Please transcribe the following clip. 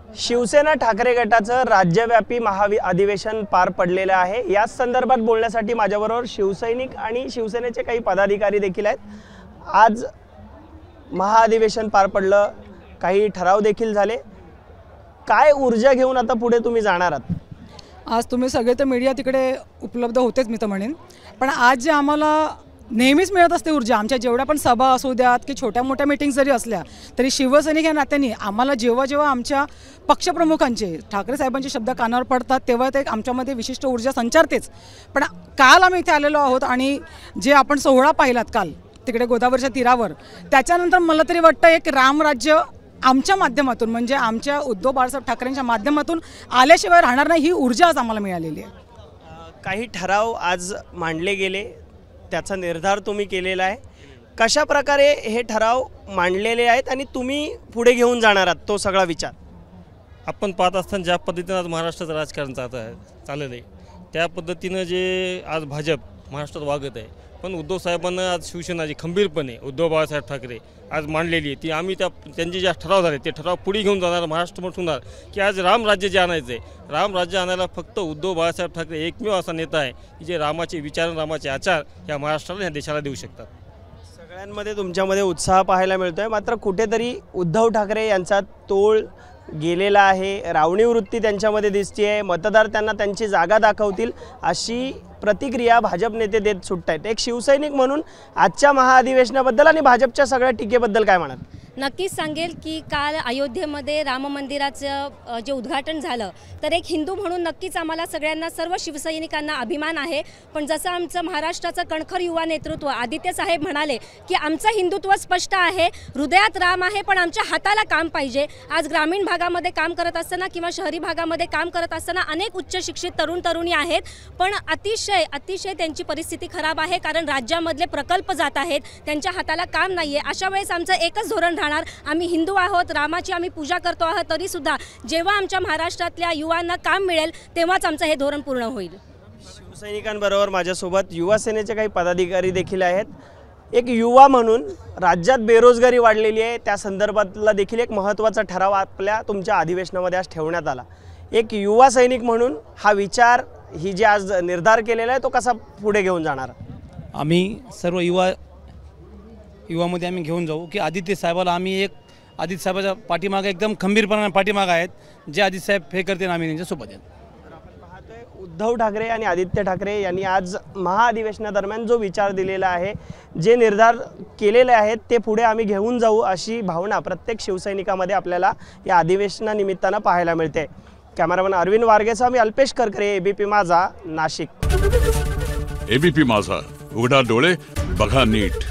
शिवसेना ठाकरे गटाचं राज्यव्यापी अधिवेशन पार पडलेलं आहे। या संदर्भात बोलण्यासाठी माझ्याबरोबर शिवसैनिक आणि शिवसेनेचे काही पदाधिकारी देखील आहेत। आज महाअधिवेशन पार पडलं, काही ठराव देखील झाले। काय ऊर्जा घेऊन आता पुढे तुम्ही जाणार आहात? आज तुम्ही सगळे तर मीडिया तिकडे उपलब्ध होतेच मी तर म्हणेन, पण आज जे आम्हाला नेहमीच मिळत असते ऊर्जा, आमच्या जेवढ्या पण सभा असू द्यात की छोट्या मोठ्या मीटिंग जरी असल्या तरी शिवसैनिक या नात्याने आम्हाला जेव्हा जेव्हा आमच्या पक्षप्रमुखांचे ठाकरे साहेबांचे शब्द कानावर पडतात तेव्हा ते आमच्यामध्ये विशिष्ट ऊर्जा संचारतेच। पण काल आम्ही इथे आलेलो आहोत आणि जे आपण सोहळा पाहिलात काल तिकडे गोदावरीच्या तीरावर, त्याच्यानंतर मला तरी वाटतं एक रामराज्य आमच्या माध्यमातून म्हणजे आमच्या उद्धव बाळासाहेब ठाकरेंच्या माध्यमातून आल्याशिवाय राहणार नाही, ही ऊर्जा आज आम्हाला मिळालेली आहे। काही ठराव आज मांडले गेले, त्याचा निर्धार तुम्ही केलेला आहे। कशा प्रकारे हे ठराव मांडलेले आहेत आणि तुम्ही पुढे घेऊन जाणार आहात तो सगळा विचार? आपण पाहत असताना ज्या पद्धतीने आज महाराष्ट्राचं राजकारण चाललं आहे त्या पद्धतीनं जे आज भाजप महाराष्ट्रात वागत आहे, पण उद्धव साहेबांना आज शिवसेना जी खंबीरपणे उद्धव बाळासाहेब ठाकरे आज मांडलेली आहे ती आम्ही त्यांचे जे ठराव झाले ते ठराव पुढे घेऊन जाणार, महाराष्ट्र होणार की आज रामराज्य जे आणायचं आहे, रामराज्य आणायला फक्त उद्धव बाळासाहेब ठाकरे एकमेव असा नेता आहे की जे रामाचे विचार रामाचे आचार या महाराष्ट्राला या देशाला देऊ शकतात। सगळ्यांमध्ये तुमच्यामध्ये उत्साह पाहायला मिळतोय, मात्र कुठेतरी उद्धव ठाकरे यांचा तोल गेलेला आहे, रावणी वृत्ती त्यांच्यामध्ये दिसते। मतदार त्यांना त्यांची जागा दाखवतील अशी प्रतिक्रिया भाजप नेते देत सुटतायत। एक शिवसैनिक म्हणून आजच्या महाअधिवेशनाबद्दल आणि भाजपच्या सगळ्या टीकेबद्दल काय म्हणाल? नक्कीच सांगेल की काल अयोध्येमध्ये राम मंदिराचं जे उद्घाटन झालं तर एक हिंदू म्हणून नक्कीच आम्हाला सगळ्यांना सर्व शिवसैनिकांना अभिमान आहे। पण जसं आमचं महाराष्ट्राचं कणखर युवा नेतृत्व आदित्य साहेब म्हणाले की आमचं हिंदुत्व स्पष्ट आहे, हृदयात राम आहे, पण आमच्या हाताला काम पाहिजे। आज ग्रामीण भागामध्ये काम करत असताना किंवा शहरी भागामध्ये काम करत असताना अनेक उच्च शिक्षित तरुण तरुणी आहेत, पण अतिशय त्यांची परिस्थिती खराब आहे, कारण राज्यामधले प्रकल्प जात आहेत, त्यांच्या हाताला काम नाही आहे। अशा वेळेस आमचं एकच धोरण राहणार, आम्ही हिंदू आहोत, रामाची आम्ही पूजा करतो आहोत, तरी सुद्धा जेव्हा आमच्या महाराष्ट्रातल्या युवांना काम मिळेल तेव्हाच आमचं हे धोरण पूर्ण होईल। शिवसैनिकांबरोबर माझ्यासोबत युवा सेनेचे काही पदाधिकारी देखील आहेत। एक युवा म्हणून राज्यात बेरोजगारी वाढलेली आहे, त्या संदर्भातला देखील एक महत्त्वाचा ठराव आपल्या तुमच्या अधिवेशनामध्ये आज ठेवण्यात आला। एक युवा सैनिक म्हणून हा विचार ही जे आज निर्धार केलेला आहे तो कसा पुढे घेऊन जाणार? आम्ही सर्व युवामध्ये आम्ही घेऊन जाऊ की आदित्य साहेबाला आम्ही एक आदित्य साहेबाच्या पाठीमागे एकदम खंबीरपणाने पाठीमागे आहेत, जे आदित्य साहेब हे करतील आम्ही त्यांच्यासोबत आहेत। आपण पाहतोय उद्धव ठाकरे आणि आदित्य ठाकरे यांनी आज महाअधिवेशनादरम्यान जो विचार दिलेला आहे, जे निर्धार केलेले आहेत ते पुढे आम्ही घेऊन जाऊ अशी भावना प्रत्येक शिवसैनिकामध्ये आपल्याला या अधिवेशनानिमित्तानं पाहायला मिळते। कॅमेरामन अरविंद वारगेसह मी अल्पेश करकरे, एबीपी माझा, नाशिक। एबीपी माझा, उघडा डोळे बघा नीट।